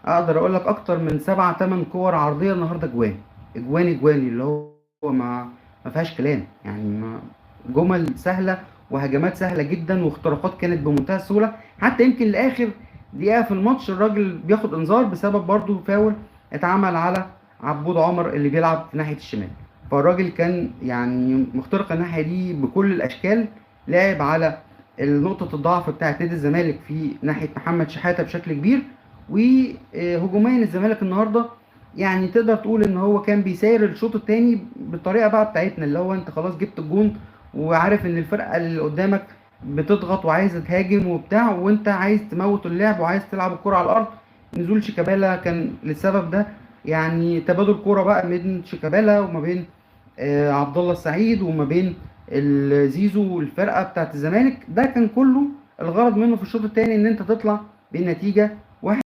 اقدر اقول لك اكتر من 7 8 كور عرضيه النهارده، جوان اجوان اجوان، اللي هو ما فيهاش كلام يعني. جمل سهله وهجمات سهله جدا واختراقات كانت بمنتهى السهوله. حتى يمكن لاخر دقيقه في الماتش الراجل بياخد انذار بسبب برضه فاول اتعمل على عبود عمر اللي بيلعب في ناحيه الشمال. فالراجل كان يعني مخترق الناحيه دي بكل الاشكال، لعب على نقطة الضعف بتاعت نادي الزمالك في ناحية محمد شحاتة بشكل كبير. وهجوميا الزمالك النهارده يعني تقدر تقول ان هو كان بيسير الشوط الثاني بالطريقه بقى بتاعتنا، اللي هو انت خلاص جبت الجون وعارف ان الفرقه اللي قدامك بتضغط وعايزه تهاجم وبتاع، وانت عايز تموت اللعب وعايز تلعب الكره على الارض. نزول شيكابالا كان للسبب ده، يعني تبادل كوره بقى بين شيكابالا وما بين عبد الله السعيد وما بين زيزو والفرقه بتاعت الزمالك. ده كان كله الغرض منه في الشوط الثاني ان انت تطلع بالنتيجه